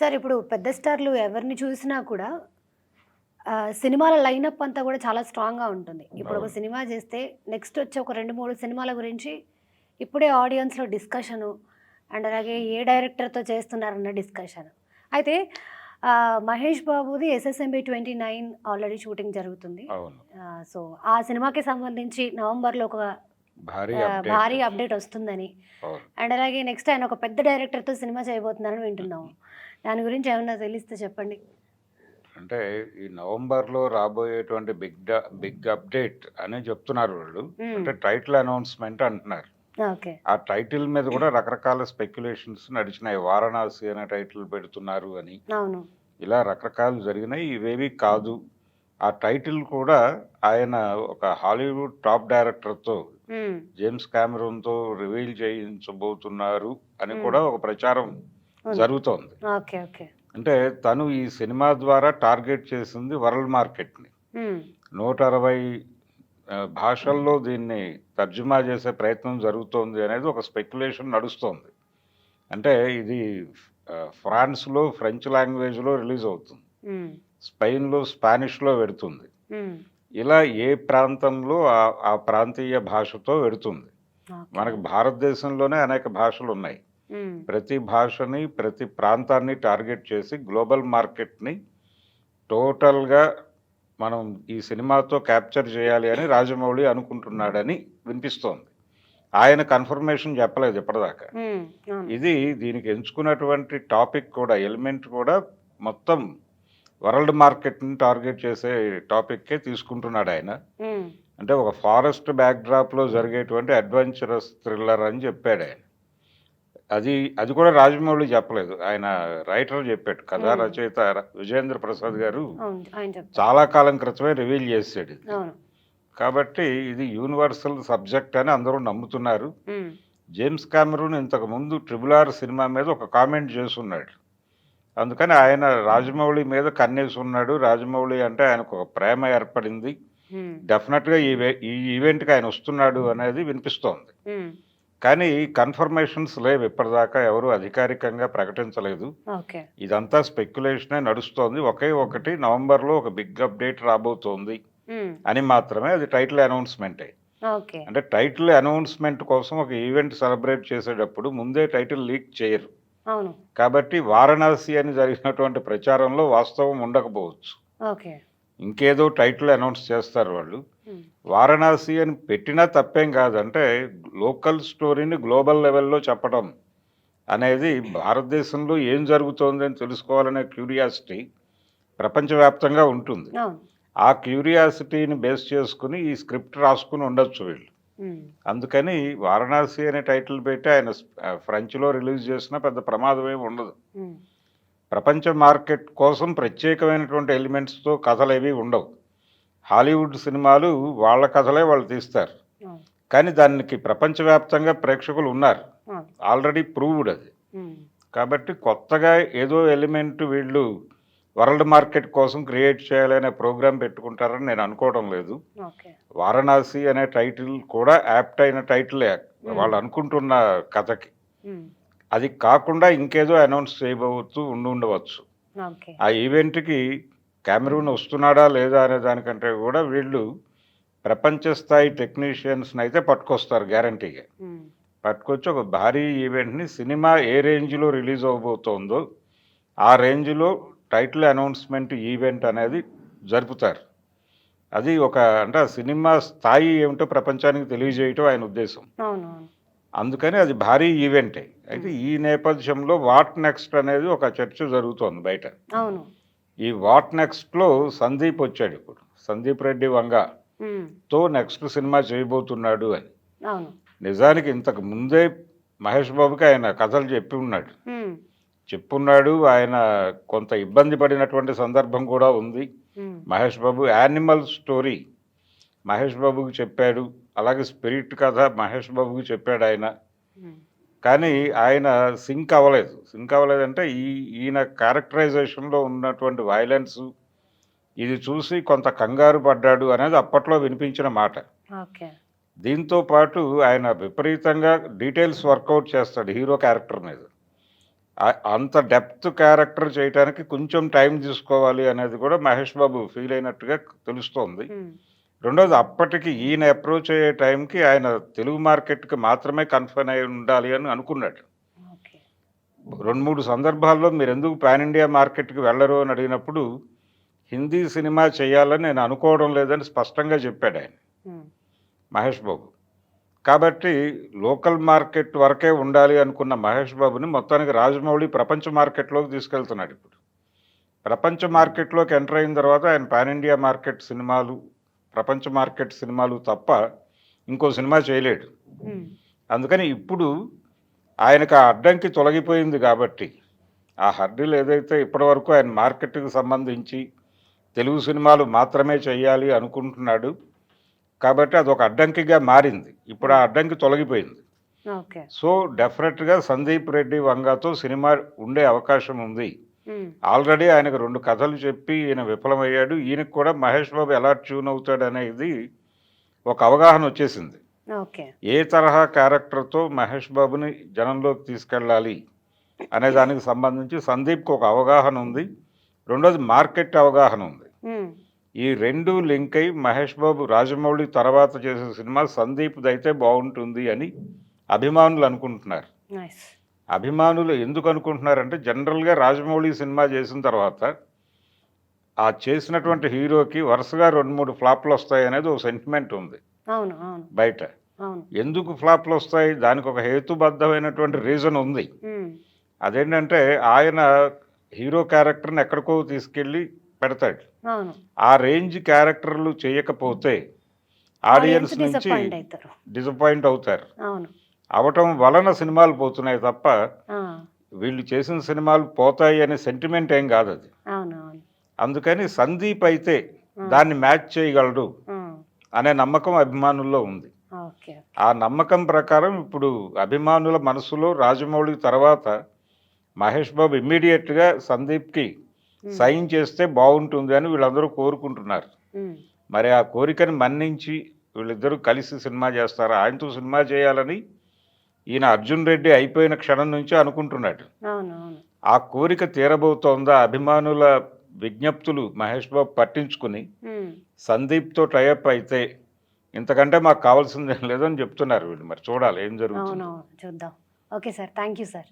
Sir ఇప్పుడు పెద్ద స్టార్‌లు ఎవరిని చూసినా కూడా సినిమాల లైనప్ అంతా కూడా చాలా స్ట్రాంగ్‌గా ఉంటుంది. ఇప్పుడు ఒక అవును. సినిమా చేస్తే నెక్స్ట్ వచ్చే ఒక 2, 3 సినిమాల గురించి ఇప్పుడే ఆడియన్స్‌లో డిస్కషను అండ్ అలాగే ఏ డైరెక్టర్‌తో చేస్తున్నారన్న డిస్కషన్. అయితే 'మహేష్ బాబుది' 'ఎస్ఎస్ఎంబీ 29' ఆల్రెడీ షూటింగ్ జరుగుతుంది. అవును. సో, ఆ సినిమాకి సంబంధించి నవంబర్‌లో ఒక భారీ అప్‌డేట్. భారీ అప్డేట్ వస్తుందని. అవును. అండ్ అలాగే నెక్స్ట్ ఆయన ఒక పెద్ద డైరెక్టర్‌తో సినిమా చేయబోతున్నారని వింటున్నాము. దాని గురించి ఏమన్నా తెలిస్తే చెప్పండి? అంటే ఈ నవంబర్‌లో రాబోయేటువంటి బిగ్ అప్‌డేట్ అని చెప్తున్నారు వాళ్ళు. హ్మ్. అంటే టైటిల్ అనౌన్స్‌మెంట్ అంటున్నారు. ఓకే. ఆ టైటిల్ మీద కూడా రకరకాల స్పెక్యులేషన్స్ నడిచినాయి. 'వారణాసి' అనే టైటిల్ పెడుతున్నారు అని. అవును. ఇలా రకరకాలు జరిగినాయి. ఇవేవి కాదు. ఆ టైటిల్ కూడా ఆయన ఒక హాలీవుడ్ టాప్ డైరెక్టర్‌తో హ్మ్. జేమ్స్ కామెరూన్‌తో రివీల్ చేయించబోతున్నారు అని హ్మ్. కూడా ఒక ప్రచారం ఉంది. జరుగుతోంది. ఓకే. ఓకే. అంటే తను ఈ సినిమా ద్వారా టార్గెట్ చేసింది వరల్డ్ మార్కెట్‌ని. హ్మ్. 160 భాషల్లో దీన్ని తర్జుమా చేసే ప్రయత్నం జరుగుతోంది అనేది ఒక స్పెక్యులేషన్ నడుస్తోంది. అంటే ఇది ఫ్రాన్స్‌లో ఫ్రెంచ్ లాంగ్వేజ్‌లో రిలీజ్ అవుతుంది. హ్మ్. స్పెయిన్‌లో స్పానిష్‌లో వెడుతుంది. హ్మ్. ఇలా ఏ ప్రాంతంలో ఆ ప్రాంతీయ భాషతో వెడుతుంది. ఓకే. మనకు భారతదేశంలోనే అనేక భాషలున్నాయి. హ్మ్. ప్రతి భాషని, ప్రతి ప్రాంతాన్ని టార్గెట్ చేసి గ్లోబల్ మార్కెట్‌ని టోటల్‌గా మనం ఈ సినిమాతో క్యాప్చర్ చేయాలి అని రాజమౌళి అనుకుంటున్నాడని వినిపిస్తోంది. ఆయన కన్ఫర్మేషన్ చెప్పలేదు ఇప్పటిదాకా. హ్మ్. అవును. ఇది దీనికి ఎంచుకున్నటువంటి టాపిక్ కూడా ఎలిమెంట్ కూడా మొత్తం వరల్డ్ మార్కెట్‌ని టార్గెట్ చేసే టాపిక్కే తీసుకుంటున్నాడాయన. హ్మ్. అంటే ఒక ఫారెస్ట్ బ్యాక్‌డ్రాప్‌లో జరిగేటువంటి అడ్వెంచరస్ థ్రిల్లర్ అని చెప్పాడాయన. అది అది కూడా రాజమౌళి చెప్పలేదు. ఆయన రైటర్ చెప్పాడు. కథా హ్మ్. రచయిత విజయేంద్ర ప్రసాద్ గారు అవును. ఆయన చెప్తారు. చాలా కాలం క్రితమే రివీల్ చేసాడిది. అవును. కాబట్టి ఇది యూనివర్సల్ సబ్జెక్ట్ అని అందరూ నమ్ముతున్నారు. హ్మ్. జేమ్స్ కామెరూన్ ఇంతకుముందు 'ట్రిపుల్ ఆర్' సినిమా మీద ఒక కామెంట్ చేసున్నాడు. అందుకని ఆయన రాజమౌళి మీద కన్నేసున్నాడు. రాజమౌళి అంటే ఆయనకు ఒక ప్రేమ ఏర్పడింది. హ్మ్. డెఫినిట్‌గా ఈ ఈవెంట్‌కి ఆయన వస్తున్నాడు అనేది వినిపిస్తోంది. హ్మ్. కానీ కన్ఫర్మేషన్స్ లేవు ఇప్పటిదాకా ఎవరు అధికారికంగా ప్రకటించలేదు. ఓకే. ఇదంతా స్పెక్యులేషనే నడుస్తోంది. ఒకే ఒకటి నవంబర్‌లో ఒక బిగ్ అప్డేట్ రాబోతోంది హ్మ్. అని మాత్రమే అది టైటిల్ అనౌన్స్‌మెంటే. ఓకే. అంటే టైటిల్ అనౌన్స్‌మెంట్ కోసం ఒక ఈవెంట్ సెలబ్రేట్ చేసేటప్పుడు ముందే టైటిల్ లీక్ చేయరు. అవును. కాబట్టి 'వారణాసి' అని జరిగినటువంటి ప్రచారంలో వాస్తవం ఉండకపోవచ్చు. ఓకే. ఇంకేదో టైటిల్ అనౌన్స్ చేస్తారు వాళ్ళు. హ్మ్. 'వారణాసి' అని పెట్టినా తప్పేం కాదు. అంటే లోకల్ స్టోరీని గ్లోబల్ లెవెల్‌లో చెప్పడం అనేది భారతదేశంలో ఏం జరుగుతోందని తెలుసుకోవాలనే క్యూరియాసిటీ ప్రపంచవ్యాప్తంగా ఉంటుంది. అవును. ఆ క్యూరియాసిటీని బేస్ చేసుకొని ఈ స్క్రిప్ట్ రాసుకొని ఉండొచ్చు వీళ్ళు. హ్మ్. అందుకని 'వారణాసి' అనే టైటిల్ పెట్టి ఆయన ఫ్రెంచ్‌లో రిలీజ్ చేసినా పెద్ద ప్రమాదం ఏమి ఉండదు. హ్మ్. ప్రపంచ మార్కెట్ కోసం ప్రత్యేకమైనటువంటి ఎలిమెంట్స్‌తో కథలేవి ఉండవు. హాలీవుడ్ సినిమాలు వాళ్ళ కథలే వాళ్ళు తీస్తారు. అవును. కానీ దానికి ప్రపంచవ్యాప్తంగా ప్రేక్షకులు ఉన్నారు. అవును. ఆల్రెడీ ప్రూవ్డ్ అది. హ్మ్. కాబట్టి కొత్తగా ఏదో ఎలిమెంట్ వీళ్ళు వరల్డ్ మార్కెట్ కోసం క్రియేట్ చేయాలనే ప్రోగ్రామ్ పెట్టుకుంటారని నేను అనుకోవడం లేదు. ఓకే. 'వారణాసి' అనే టైటిల్ కూడా యాప్ట్ అయిన టైటిలే హ్మ్. వాళ్ళు అనుకుంటున్న కథకి. హ్మ్. అది కాకుండా ఇంకేదో అనౌన్స్ చేయబోతూ ఉండుండవచ్చు. ఓకే. ఆ ఈవెంట్‌కి కామెరూన్ వస్తున్నాడా? లేదా? అనే దానికంటే గూడా వీళ్ళు ప్రపంచ స్థాయి టెక్నీషియన్స్‌నయితే పట్టుకొస్తారు గ్యారంటీగా. హ్మ్. పట్టుకొచ్చి ఒక భారీ ఈవెంట్‌ని సినిమా ఏ రేంజ్‌లో రిలీజ్ అవ్వబోతోందో, ఆ రేంజ్‌లో టైటిల్ అనౌన్స్‌మెంట్ ఈవెంట్ అనేది జరుపుతారు. అది ఒక అంటే ఆ సినిమా స్థాయి ఏమిటో ప్రపంచానికి తెలియజేయటం ఆయన ఉద్దేశం. అవునవును. అందుకని అది భారీ ఈవెంటే. అయితే హ్మ్. ఈ నేపథ్యంలో వాట్ నెక్స్ట్ అనేది ఒక చర్చ జరుగుతోంది బయట. అవును. ఈ వాట్ నెక్స్ట్‌లో సందీప్ వచ్చాడిప్పుడు. 'సందీప్ రెడ్డి హ్మ్. వంగ'తో నెక్స్ట్ సినిమా చేయబోతున్నాడు అని. అవును. నిజానికి ఇంతకు ముందే మహేష్ బాబుకి ఆయన కథలు చెప్పి ఉన్నాడు. హ్మ్. చెప్పున్నాడు. ఆయన కొంత ఇబ్బంది పడినటువంటి సందర్భం కూడా ఉంది. హ్మ్. మహేష్ బాబు 'యానిమల్' స్టోరీ మహేష్ బాబుకి చెప్పాడు. అలాగే 'స్పిరిట్' కథ మహేష్ బాబుకి చెప్పాడాయన. హ్మ్. కానీ ఆయన సింక్ అవ్వలేదు. సింక్ అవ్వలేదంటే ఈయన క్యారెక్టరైజేషన్‌లో ఉన్నటువంటి వయలెన్సు ఇది చూసి కొంత కంగారు పడ్డాడు అనేది అప్పట్లో వినిపించిన మాట. ఓకే. దీంతో పాటు ఆయన విపరీతంగా డీటెయిల్స్ వర్కౌట్ చేస్తాడు హీరో క్యారెక్టర్ మీద. అంత డెప్త్ క్యారెక్టర్ చేయటానికి కొంచెం టైం తీసుకోవాలి అనేది కూడా మహేష్ బాబు ఫీల్ అయినట్టుగా తెలుస్తోంది. రెండోది అప్పటికి ఈయన అప్రోచ్ అయ్యే టైంకి ఆయన తెలుగు మార్కెట్‌కి మాత్రమే కన్ఫైన్ అయి ఉండాలి అని అనుకున్నాడు. ఓకే. 2, 3 సందర్భాల్లో మీరెందుకు పాన్ ఇండియా మార్కెట్‌కి వెళ్లరు అని అడిగినప్పుడు, హిందీ సినిమా చేయాలని నేను అనుకోవడం లేదని స్పష్టంగా చెప్పాడాయన మహేష్ బాబు. కాబట్టి లోకల్ మార్కెట్ వరకే ఉండాలి అనుకున్న మహేష్ బాబుని మొత్తానికి రాజమౌళి ప్రపంచ మార్కెట్‌లోకి తీసుకెళ్తున్నాడు ఇప్పుడు. ప్రపంచ మార్కెట్‌లోకి ఎంటర్ అయిన తర్వాత ఆయన పాన్ ఇండియా మార్కెట్ సినిమాలు, ప్రపంచ మార్కెట్ సినిమాలు తప్ప ఇంకో సినిమా చేయలేడు. అందుకని ఇప్పుడు ఆయనకు ఆ అడ్డంకి తొలగిపోయింది కాబట్టి, ఆ హర్డిల్ ఏదైతే ఇప్పటివరకు ఆయన మార్కెట్‌కి సంబంధించి తెలుగు సినిమాలు మాత్రమే చేయాలి అనుకుంటున్నాడు. కాబట్టి అదొక అడ్డంకిగా మారింది. ఇప్పుడు ఆ అడ్డంకి తొలగిపోయింది. ఓకే. సో, డెఫినెట్‌గా 'సందీప్ రెడ్డి వంగ'తో సినిమా ఉండే అవకాశం ఉంది. ఆల్రెడీ ఆయనకు 2 కథలు చెప్పి ఈయన విఫలమయ్యాడు. ఈయనకు కూడా మహేష్ బాబు ఎలా ట్యూన్ అవుతాడనేది ఒక అవగాహన వచ్చేసింది. ఓకే. ఏ తరహా క్యారెక్టర్‌తో మహేష్ బాబుని జనంలోకి తీసుకెళ్ళాలి అనే దానికి సంబంధించి సందీప్‌కి ఒక అవగాహన ఉంది. రెండోది మార్కెట్ అవగాహన ఉంది. ఈ 2 లింక్ అయ్యి మహేష్ బాబు రాజమౌళి తర్వాత చేసే సినిమా సందీప్‌దైతే బావుంటుంది అని అభిమానులు అనుకుంటున్నారు. నైస్. అభిమానులు ఎందుకు అనుకుంటున్నారంటే జనరల్‌గా రాజమౌళి సినిమా చేసిన తర్వాత ఆ చేసినటువంటి హీరోకి వరుసగా 2, 3 ఫ్లాప్‌లొస్తాయనేది ఒక సెంటిమెంట్ ఉంది అవును. అవును. బయట. అవును. ఎందుకు ఫ్లాప్‌లొస్తాయి? దానికి ఒక హేతుబద్ధమైనటువంటి రీజన్ ఉంది. అదేంటంటే ఆయన హీరో క్యారెక్టర్‌ని ఎక్కడికో తీసుకెళ్ళి పెడతాడు. అవును. ఆ రేంజ్ క్యారెక్టర్‌లు చేయకపోతే ఆడియన్స్ ఆడియన్స్ నుంచి డిసప్పాయింట్ అయితారు. డిసప్పాయింట్ అవుతారు. అవును. అవ్వటం వలన సినిమాలు పోతున్నాయి తప్ప, ఆ! వీళ్ళు చేసిన సినిమాలు పోతాయి అనే సెంటిమెంట్ ఏం కాదది. అవునవును. అందుకని సందీప్ అయితే ఆ! దాన్ని మ్యాచ్ చేయగలడు ఆ! అనే నమ్మకం అభిమానుల్లో ఉంది. ఓకే. ఆ నమ్మకం ప్రకారం ఇప్పుడు అభిమానుల మనసులో రాజమౌళి తర్వాత మహేష్ బాబు ఇమ్మీడియేట్‌గా సందీప్‌కి సైన్ చేస్తే బావుంటుంది అని వీళ్ళందరూ కోరుకుంటున్నారు. మరి ఆ కోరికని మన్నించి వీళ్ళిద్దరూ కలిసి సినిమా చేస్తారా? ఆయనతో సినిమా చేయాలని ఈయన 'అర్జున్ రెడ్డి' అయిపోయిన క్షణం నుంచే అనుకుంటున్నాడు. అవునవును. ఆ కోరిక తీరబోతోందా? అభిమానుల విజ్ఞప్తులు మహేష్ బాబు పట్టించుకుని సందీప్‌తో టై అప్ అయితే ఇంతకంటే మాకు కావాల్సిందేం లేదని చెప్తున్నారు వీళ్ళు. మరి చూడాలి ఏం జరుగుతుందో. అవునవును. చూద్దాం. Okay sir. Thank you sir.